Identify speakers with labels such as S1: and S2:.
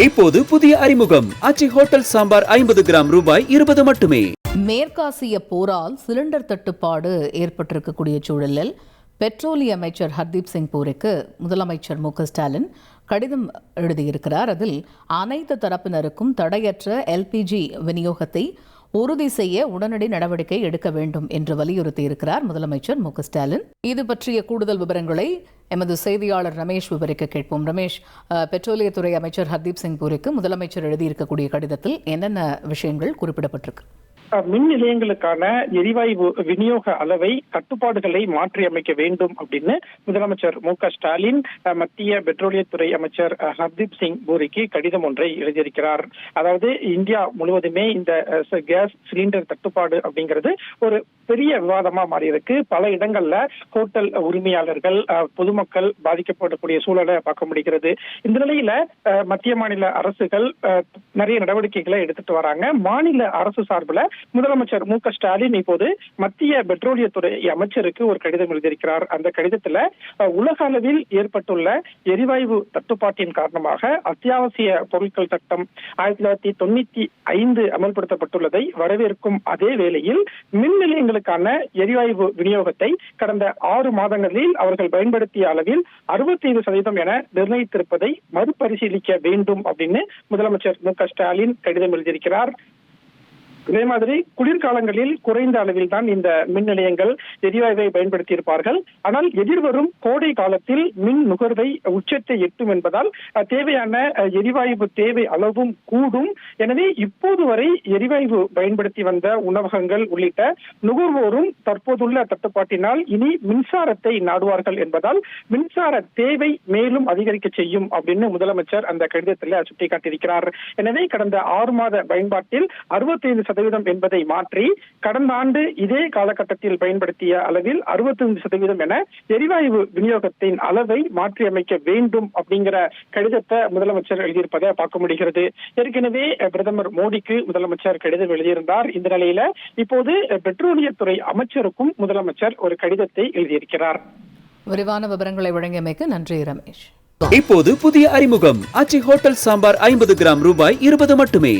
S1: இப்போது புதிய அறிமுகம் ஆச்சி ஹோட்டல் சாம்பார் 50 கிராம் ரூபாய் 20 மட்டுமே.
S2: மேற்காசிய போரால் சிலிண்டர் தட்டுப்பாடு ஏற்பட்டிருக்கக்கூடிய சூழலில் பெட்ரோலிய அமைச்சர் ஹர்தீப் சிங் பூரிக்கு முதலமைச்சர் மு.க.ஸ்டாலின் கடிதம் எழுதியிருக்கிறார். அதில் அனைத்து தரப்பினருக்கும் தடையற்ற எல்பிஜி விநியோகத்தை உறுதி செய்ய உடனடி நடவடிக்கை எடுக்க வேண்டும் என்று வலியுறுத்தியிருக்கிறார் முதலமைச்சர் மு.க.ஸ்டாலின். இது பற்றிய கூடுதல் விவரங்களை எமது செய்தியாளர் ரமேஷ் விவரிக்க கேட்போம். ரமேஷ், பெட்ரோலியத்துறை அமைச்சர் ஹர்தீப் சிங் பூரிக்கு முதலமைச்சர் எழுதியிருக்கக்கூடிய கடிதத்தில் என்னென்ன விஷயங்கள் குறிப்பிடப்பட்டிருக்கு?
S3: மின் நிலையங்களுக்கான எரிவாயு விநியோக அளவை கட்டுப்பாடுகளை மாற்றி அமைக்க வேண்டும் அப்படின்னு முதலமைச்சர் மு.க.ஸ்டாலின் மத்திய பெட்ரோலியத்துறை அமைச்சர் ஹர்தீப் சிங் பூரிக்கு கடிதம் ஒன்றை எழுதியிருக்கிறார். அதாவது இந்தியா முழுவதுமே இந்த கேஸ் சிலிண்டர் தட்டுப்பாடு அப்படிங்கிறது ஒரு பெரிய விவாதமா மாறி இருக்கு. பல இடங்கள்ல ஹோட்டல் உரிமையாளர்கள், பொதுமக்கள் பாதிக்கப்படக்கூடிய சூழலை பார்க்க முடிகிறது. இந்த நிலையில மத்திய மாநில அரசுகள் நிறைய நடவடிக்கைகளை எடுத்துட்டு வராங்க. மாநில அரசு சார்பில் முதலமைச்சர் மு.க.ஸ்டாலின் இப்போது மத்திய பெட்ரோலியத்துறை அமைச்சருக்கு ஒரு கடிதம் எழுதியிருக்கிறார். அந்த கடிதத்துல உலக அளவில் ஏற்பட்டுள்ள எரிவாயு தட்டுப்பாட்டின் காரணமாக அத்தியாவசிய பொருட்கள் சட்டம் 1995 அமல்படுத்தப்பட்டுள்ளதை வரவேற்கும் அதே வேளையில் மின் நிலையங்களுக்கான எரிவாயு விநியோகத்தை கடந்த 6 மாதங்களில் அவர்கள் பயன்படுத்திய அளவில் 65% என நிர்ணயித்திருப்பதை மறுபரிசீலிக்க வேண்டும் அப்படின்னு முதலமைச்சர் மு.க.ஸ்டாலின் கடிதம் எழுதியிருக்கிறார். இதே மாதிரி குளிர்காலங்களில் குறைந்த அளவில் தான் இந்த மின் நிலையங்கள் எரிவாயுவை பயன்படுத்தி இருப்பார்கள். ஆனால் எதிர்வரும் கோடை காலத்தில் மின் நுகர்வை உச்சத்தை எட்டும் என்பதால் தேவையான எரிவாயு தேவை அளவும் கூடும். எனவே இப்போது வரை எரிவாயு பயன்படுத்தி வந்த உணவகங்கள் உள்ளிட்ட நுகர்வோரும் தற்போதுள்ள தட்டுப்பாட்டினால் இனி மின்சாரத்தை நாடுவார்கள் என்பதால் மின்சார தேவை மேலும் அதிகரிக்க செய்யும் அப்படின்னு முதலமைச்சர் அந்த கடிதத்தில் சுட்டிக்காட்டியிருக்கிறார். எனவே கடந்த 6 மாத பயன்பாட்டில் 65% என்பதை மாற்றி கடந்த ஆண்டு இதே காலகட்டத்தில் பயன்படுத்திய அளவில் 65% என எரிவாயு விநியோகத்தின் அளவை மாற்றி அமைக்க வேண்டும் அப்படிங்கிற கடிதத்தை முதலமைச்சர் எழுதியிருப்பதை பார்க்க முடிகிறது. ஏற்கனவே பிரதமர் மோடிக்கு முதலமைச்சர் கடிதம் எழுதியிருந்தார். இந்த நிலையில இப்போது பெட்ரோலியத்துறை அமைச்சருக்கும் முதலமைச்சர் ஒரு கடிதத்தை எழுதியிருக்கிறார்.
S2: விரிவான விவரங்களை வழங்கியமைக்கு நன்றி ரமேஷ்.
S1: இப்போது புதிய அறிமுகம் ஆச்சி ஹோட்டல் சாம்பார் 50 கிராம் ரூபாய் 20 மட்டுமே.